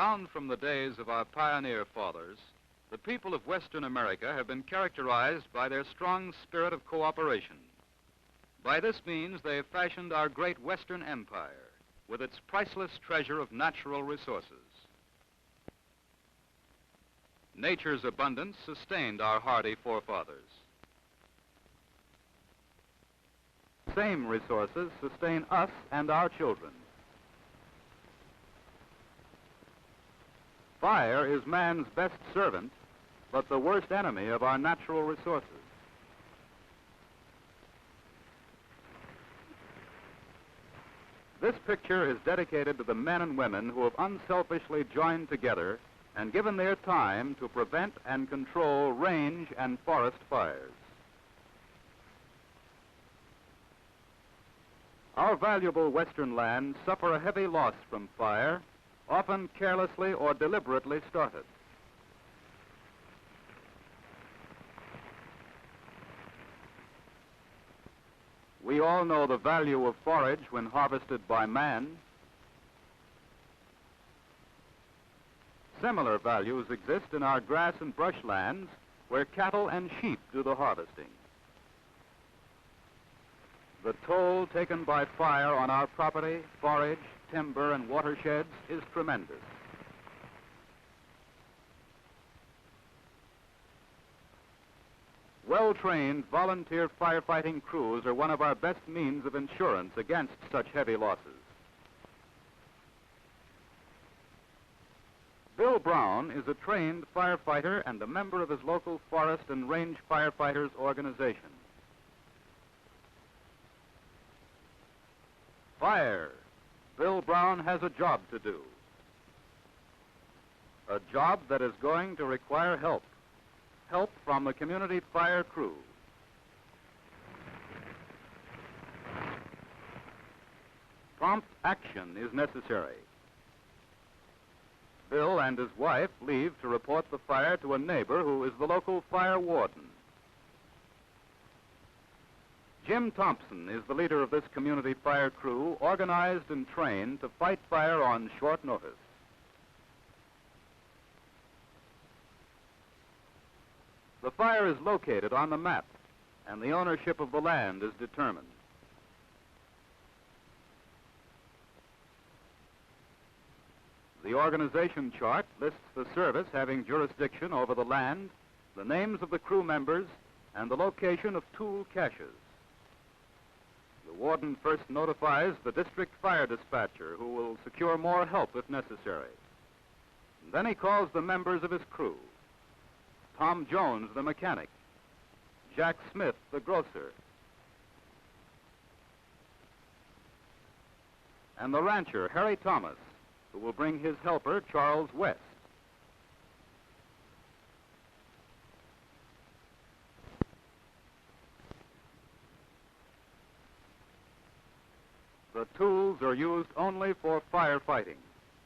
Down from the days of our pioneer fathers, the people of Western America have been characterized by their strong spirit of cooperation. By this means, they have fashioned our great Western Empire with its priceless treasure of natural resources. Nature's abundance sustained our hardy forefathers. Same resources sustain us and our children. Fire is man's best servant, but the worst enemy of our natural resources. This picture is dedicated to the men and women who have unselfishly joined together and given their time to prevent and control range and forest fires. Our valuable western lands suffer a heavy loss from fire, often carelessly or deliberately started. We all know the value of forage when harvested by man. Similar values exist in our grass and brush lands where cattle and sheep do the harvesting. The toll taken by fire on our property, forage, timber, and watersheds is tremendous. Well-trained volunteer firefighting crews are one of our best means of insurance against such heavy losses. Bill Brown is a trained firefighter and a member of his local forest and range firefighters organization. Fire. Bill Brown has a job to do. A job that is going to require help. Help from the community fire crew. Prompt action is necessary. Bill and his wife leave to report the fire to a neighbor who is the local fire warden. Jim Thompson is the leader of this community fire crew, organized and trained to fight fire on short notice. The fire is located on the map, and the ownership of the land is determined. The organization chart lists the service having jurisdiction over the land, the names of the crew members, and the location of tool caches. The warden first notifies the district fire dispatcher, who will secure more help if necessary. And then he calls the members of his crew. Tom Jones, the mechanic. Jack Smith, the grocer. And the rancher, Harry Thomas, who will bring his helper, Charles West. The tools are used only for firefighting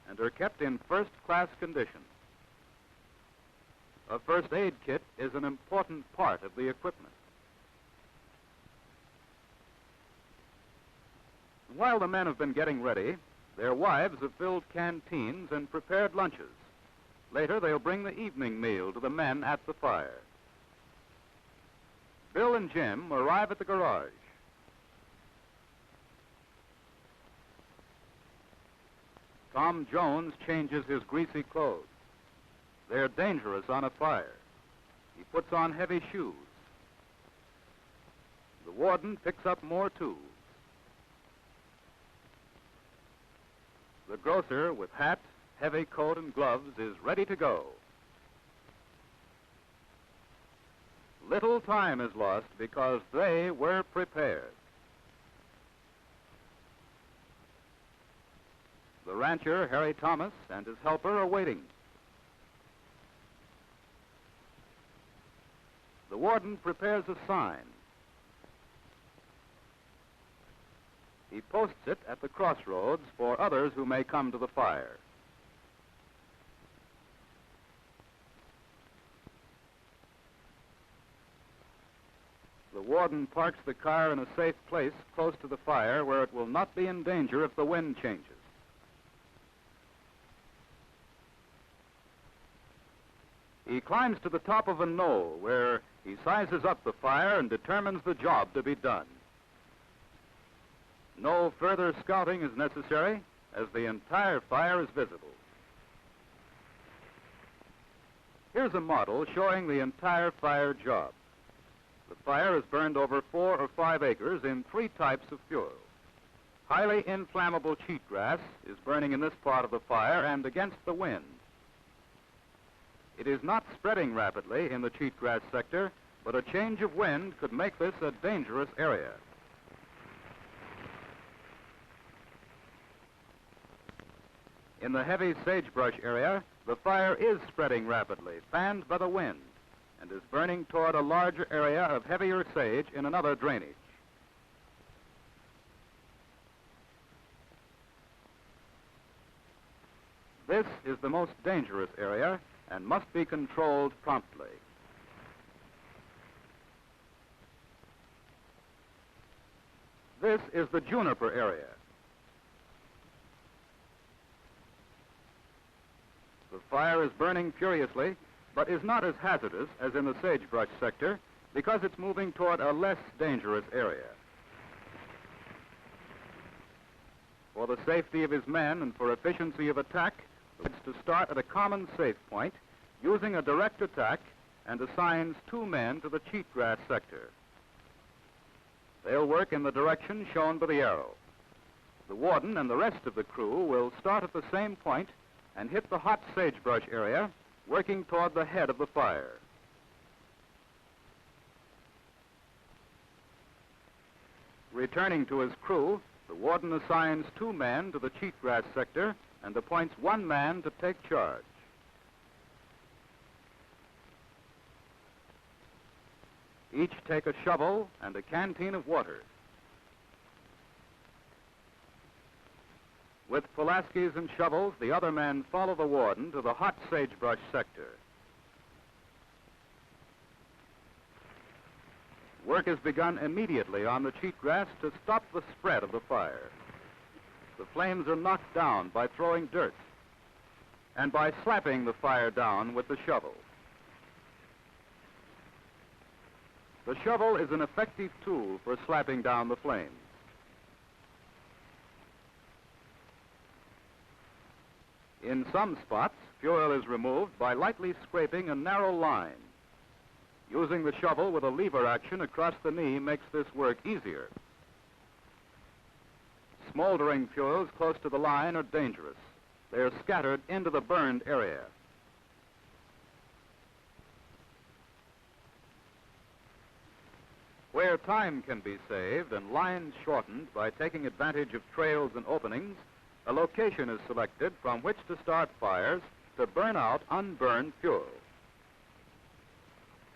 and are kept in first-class condition. A first aid kit is an important part of the equipment. While the men have been getting ready, their wives have filled canteens and prepared lunches. Later, they'll bring the evening meal to the men at the fire. Bill and Jim arrive at the garage. Tom Jones changes his greasy clothes. They're dangerous on a fire. He puts on heavy shoes. The warden picks up more tools. The grocer, with hat, heavy coat, and gloves, is ready to go. Little time is lost because they were prepared. The rancher, Harry Thomas, and his helper are waiting. The warden prepares a sign. He posts it at the crossroads for others who may come to the fire. The warden parks the car in a safe place close to the fire where it will not be in danger if the wind changes. He climbs to the top of a knoll where he sizes up the fire and determines the job to be done. No further scouting is necessary as the entire fire is visible. Here's a model showing the entire fire job. The fire is burned over 4 or 5 acres in 3 types of fuel. Highly inflammable cheatgrass is burning in this part of the fire and against the wind. It is not spreading rapidly in the cheatgrass sector, but a change of wind could make this a dangerous area. In the heavy sagebrush area, the fire is spreading rapidly, fanned by the wind, and is burning toward a larger area of heavier sage in another drainage. This is the most dangerous area and must be controlled promptly. This is the juniper area. The fire is burning furiously, but is not as hazardous as in the sagebrush sector because it's moving toward a less dangerous area. For the safety of his men and for efficiency of attack, it's to start at a common safe point using a direct attack and assigns 2 men to the cheatgrass sector. They'll work in the direction shown by the arrow. The warden and the rest of the crew will start at the same point and hit the hot sagebrush area, working toward the head of the fire. Returning to his crew, the warden assigns 2 men to the cheatgrass sector and appoints 1 man to take charge. Each take a shovel and a canteen of water. With Pulaskis and shovels, the other men follow the warden to the hot sagebrush sector. Work is begun immediately on the cheatgrass to stop the spread of the fire. The flames are knocked down by throwing dirt and by slapping the fire down with the shovel. The shovel is an effective tool for slapping down the flames. In some spots, fuel is removed by lightly scraping a narrow line. Using the shovel with a lever action across the knee makes this work easier. Smoldering fuels close to the line are dangerous. They are scattered into the burned area. Where time can be saved and lines shortened by taking advantage of trails and openings, a location is selected from which to start fires to burn out unburned fuel.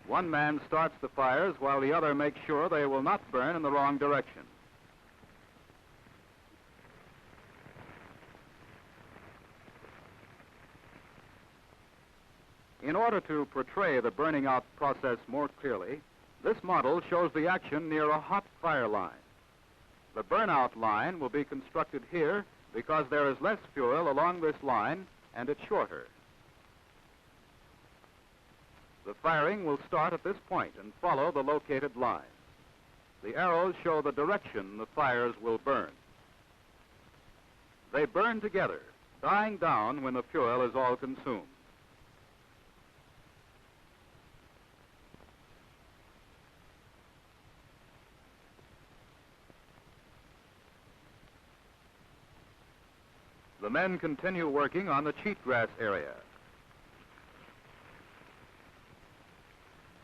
1 man starts the fires while the other makes sure they will not burn in the wrong direction. In order to portray the burning out process more clearly, this model shows the action near a hot fire line. The burnout line will be constructed here because there is less fuel along this line and it's shorter. The firing will start at this point and follow the located line. The arrows show the direction the fires will burn. They burn together, dying down when the fuel is all consumed. The men continue working on the cheatgrass area.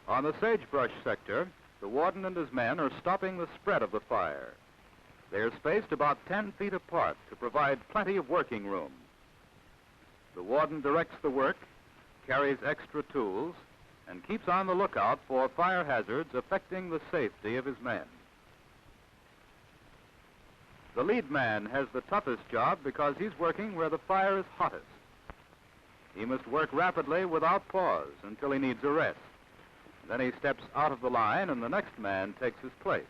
On the sagebrush sector, the warden and his men are stopping the spread of the fire. They are spaced about 10 feet apart to provide plenty of working room. The warden directs the work, carries extra tools, and keeps on the lookout for fire hazards affecting the safety of his men. The lead man has the toughest job because he's working where the fire is hottest. He must work rapidly without pause until he needs a rest. Then he steps out of the line and the next man takes his place.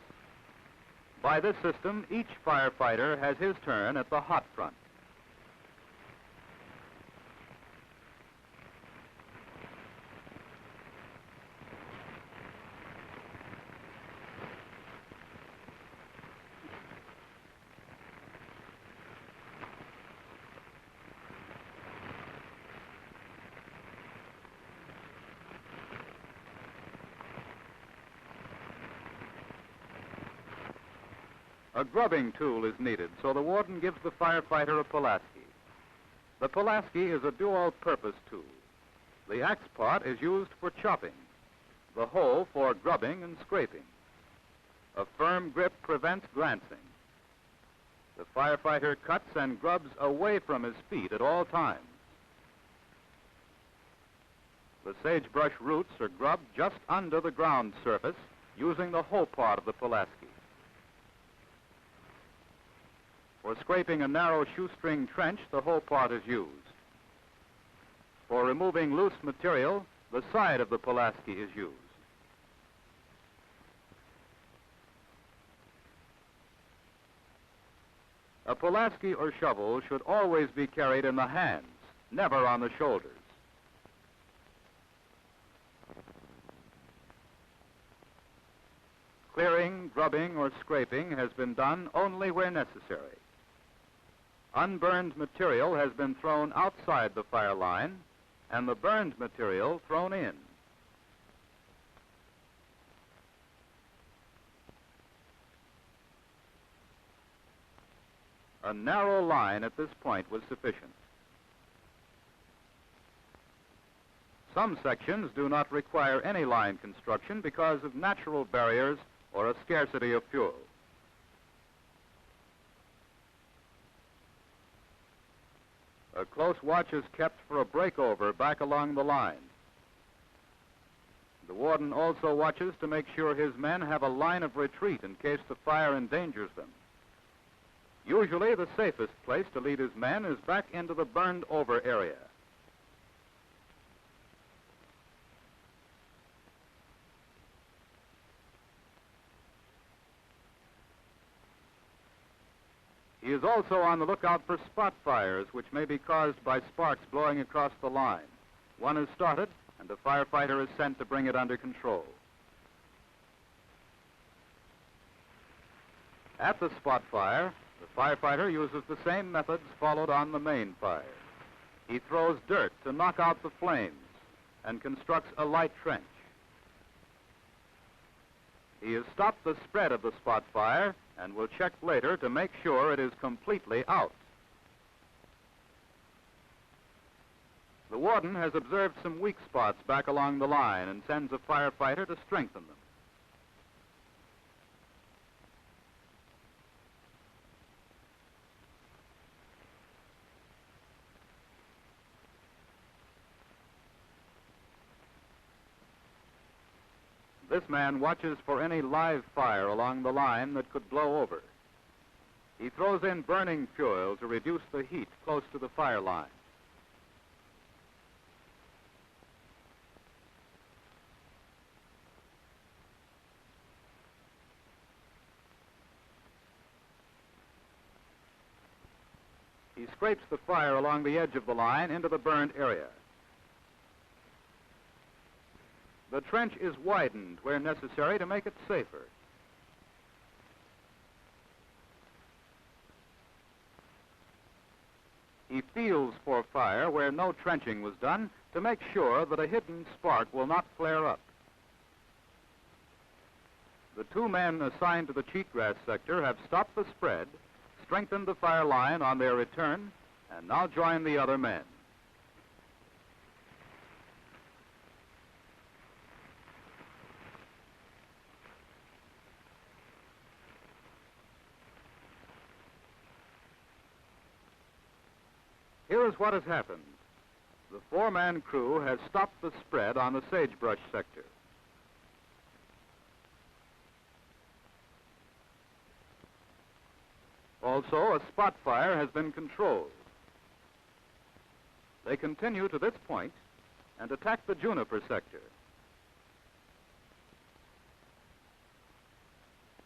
By this system, each firefighter has his turn at the hot front. A grubbing tool is needed, so the warden gives the firefighter a Pulaski. The Pulaski is a dual-purpose tool. The axe part is used for chopping, the hoe for grubbing and scraping. A firm grip prevents glancing. The firefighter cuts and grubs away from his feet at all times. The sagebrush roots are grubbed just under the ground surface using the hoe part of the Pulaski. For scraping a narrow shoestring trench, the hoe part is used. For removing loose material, the side of the Pulaski is used. A Pulaski or shovel should always be carried in the hands, never on the shoulders. Clearing, grubbing, or scraping has been done only where necessary. Unburned material has been thrown outside the fire line, and the burned material thrown in. A narrow line at this point was sufficient. Some sections do not require any line construction because of natural barriers or a scarcity of fuel. A close watch is kept for a breakover back along the line. The warden also watches to make sure his men have a line of retreat in case the fire endangers them. Usually, the safest place to lead his men is back into the burned-over area. He is also on the lookout for spot fires, which may be caused by sparks blowing across the line. One is started, and a firefighter is sent to bring it under control. At the spot fire, the firefighter uses the same methods followed on the main fire. He throws dirt to knock out the flames and constructs a light trench. He has stopped the spread of the spot fire and will check later to make sure it is completely out. The warden has observed some weak spots back along the line and sends a firefighter to strengthen them. This man watches for any live fire along the line that could blow over. He throws in burning fuel to reduce the heat close to the fire line. He scrapes the fire along the edge of the line into the burned area. The trench is widened where necessary to make it safer. He feels for fire where no trenching was done to make sure that a hidden spark will not flare up. The two men assigned to the cheatgrass sector have stopped the spread, strengthened the fire line on their return, and now join the other men. Here is what has happened. The four-man crew has stopped the spread on the sagebrush sector. Also, a spot fire has been controlled. They continue to this point and attack the juniper sector.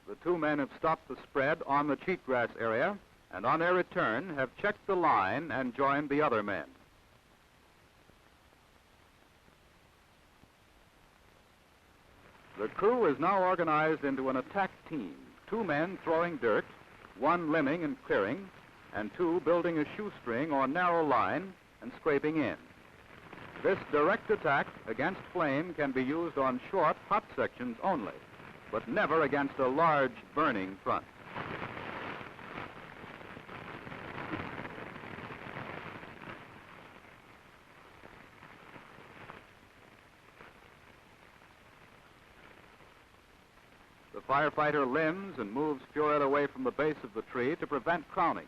The two men have stopped the spread on the cheatgrass area, and on their return have checked the line and joined the other men. The crew is now organized into an attack team, two men throwing dirt, one limbing and clearing, and two building a shoestring or narrow line and scraping in. This direct attack against flame can be used on short, hot sections only, but never against a large burning front. firefighter limbs and moves fuel away from the base of the tree to prevent crowning.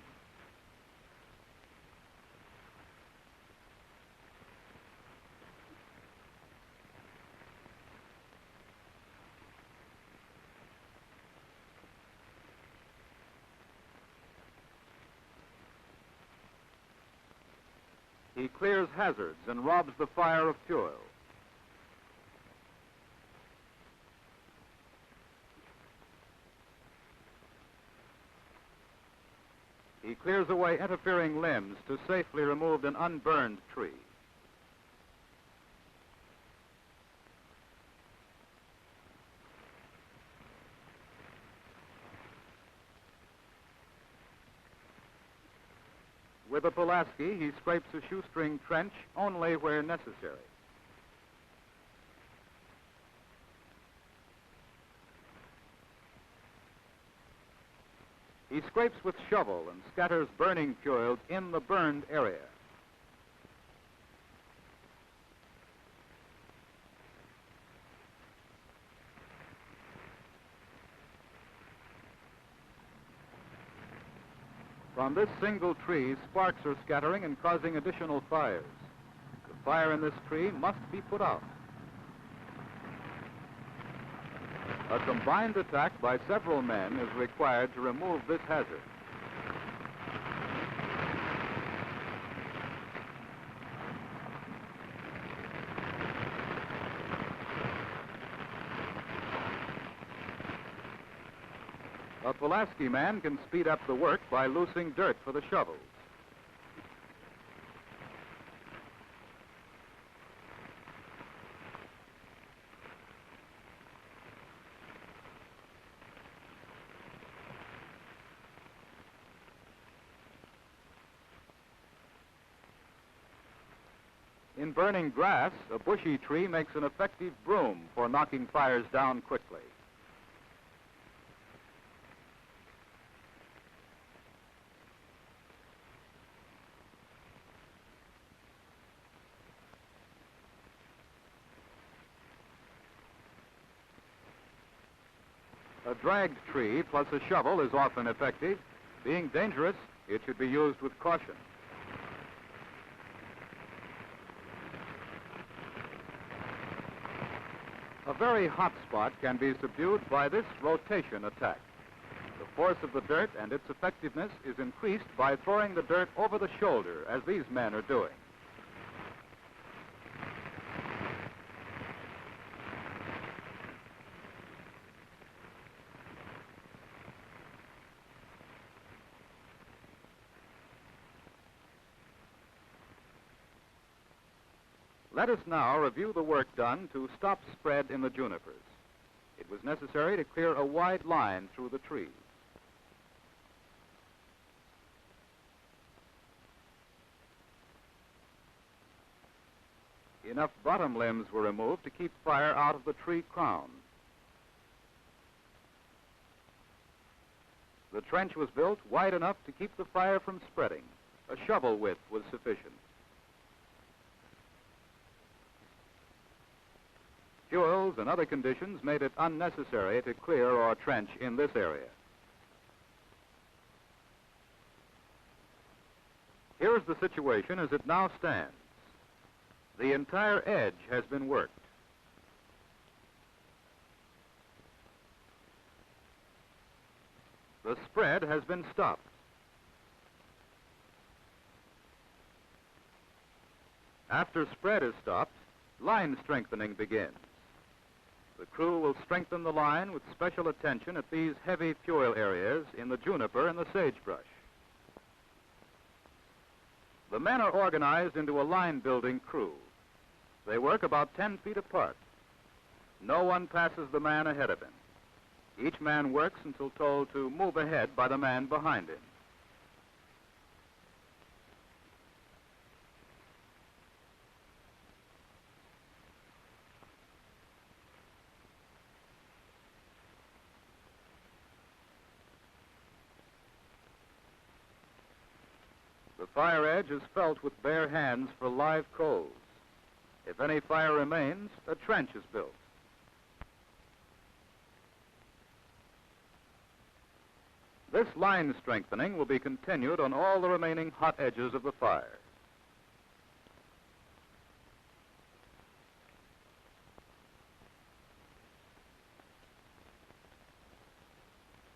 He clears hazards and robs the fire of fuel. He clears away interfering limbs to safely remove an unburned tree. With a Pulaski, he scrapes a shoestring trench only where necessary. He scrapes with shovel and scatters burning fuels in the burned area. From this single tree, sparks are scattering and causing additional fires. The fire in this tree must be put out. A combined attack by several men is required to remove this hazard. A Pulaski man can speed up the work by loosing dirt for the shovels. In burning grass, a bushy tree makes an effective broom for knocking fires down quickly. A dragged tree plus a shovel is often effective. Being dangerous, it should be used with caution. A very hot spot can be subdued by this rotation attack. The force of the dirt and its effectiveness is increased by throwing the dirt over the shoulder, as these men are doing. Let us now review the work done to stop spread in the junipers. It was necessary to clear a wide line through the trees. Enough bottom limbs were removed to keep fire out of the tree crown. The trench was built wide enough to keep the fire from spreading. A shovel width was sufficient. Fuels and other conditions made it unnecessary to clear or trench in this area. Here is the situation as it now stands. The entire edge has been worked. The spread has been stopped. After spread is stopped, line strengthening begins. The crew will strengthen the line with special attention at these heavy fuel areas in the juniper and the sagebrush. The men are organized into a line-building crew. They work about 10 feet apart. No one passes the man ahead of him. Each man works until told to move ahead by the man behind him. The fire edge is felt with bare hands for live coals. If any fire remains, a trench is built. This line strengthening will be continued on all the remaining hot edges of the fire.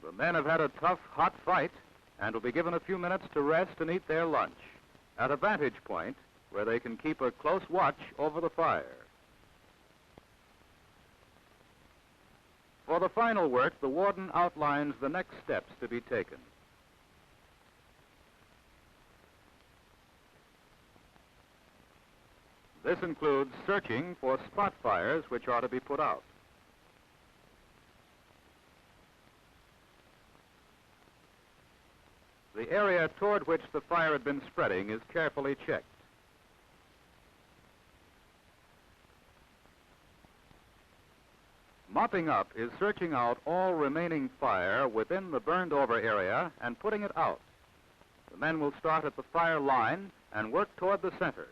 The men have had a tough, hot fight and will be given a few minutes to rest and eat their lunch at a vantage point where they can keep a close watch over the fire. For the final work, the warden outlines the next steps to be taken. This includes searching for spot fires which are to be put out. The area toward which the fire had been spreading is carefully checked. Mopping up is searching out all remaining fire within the burned-over area and putting it out. The men will start at the fire line and work toward the center.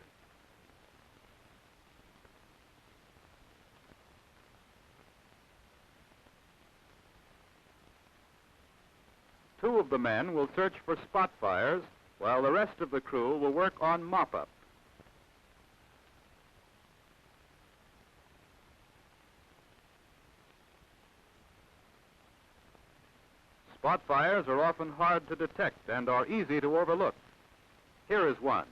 Two of the men will search for spot fires while the rest of the crew will work on mop-up. Spot fires are often hard to detect and are easy to overlook. Here is one.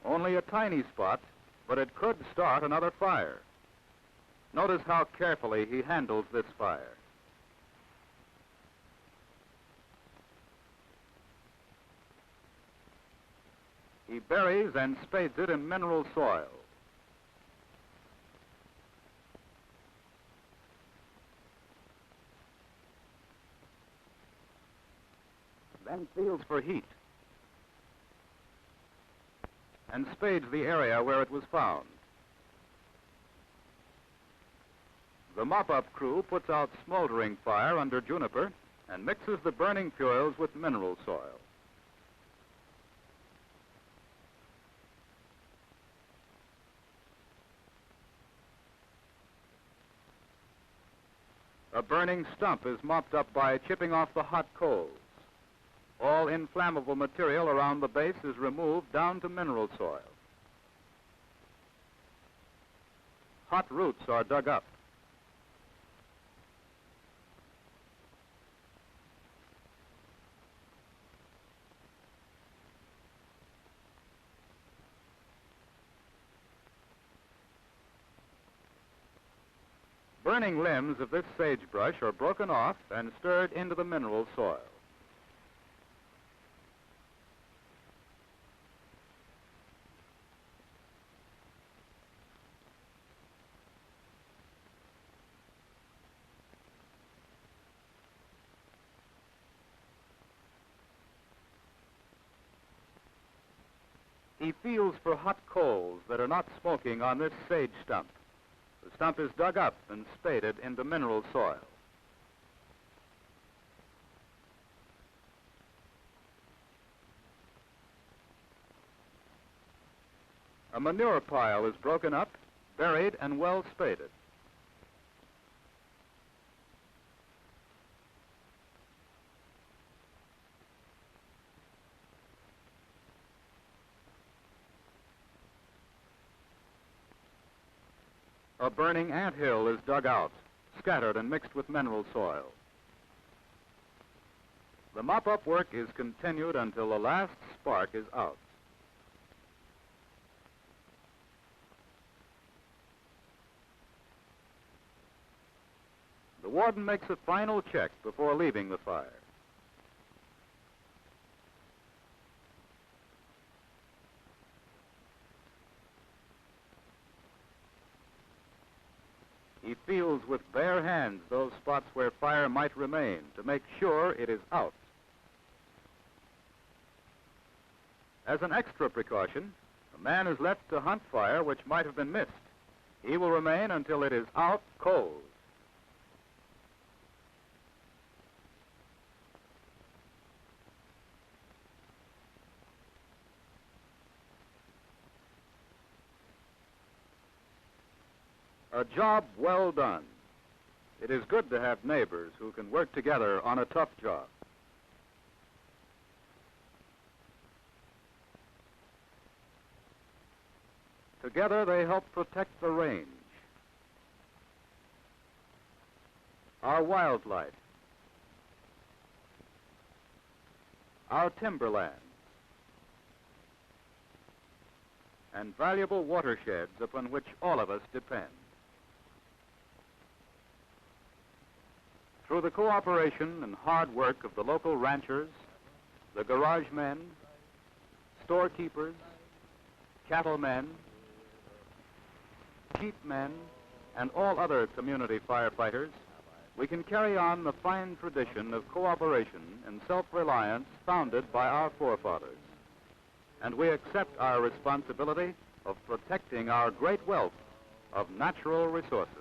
Only a tiny spot, but it could start another fire. Notice how carefully he handles this fire. He buries and spades it in mineral soil. Then feels for heat and spades the area where it was found. The mop-up crew puts out smoldering fire under juniper and mixes the burning fuels with mineral soil. A burning stump is mopped up by chipping off the hot coals. All inflammable material around the base is removed down to mineral soil. Hot roots are dug up. Burning limbs of this sagebrush are broken off and stirred into the mineral soil. He feels for hot coals that are not smoking on this sage stump. The stump is dug up and spaded into mineral soil. A manure pile is broken up, buried, and well spaded. A burning anthill is dug out, scattered and mixed with mineral soil. The mop-up work is continued until the last spark is out. The warden makes a final check before leaving the fire. He feels with bare hands those spots where fire might remain to make sure it is out. As an extra precaution, a man is left to hunt fire which might have been missed. He will remain until it is out cold. A job well done. It is good to have neighbors who can work together on a tough job. Together they help protect the range, our wildlife, our timberland, and valuable watersheds upon which all of us depend. Through the cooperation and hard work of the local ranchers, the garage men, storekeepers, cattlemen, sheepmen, and all other community firefighters, we can carry on the fine tradition of cooperation and self-reliance founded by our forefathers. And we accept our responsibility of protecting our great wealth of natural resources.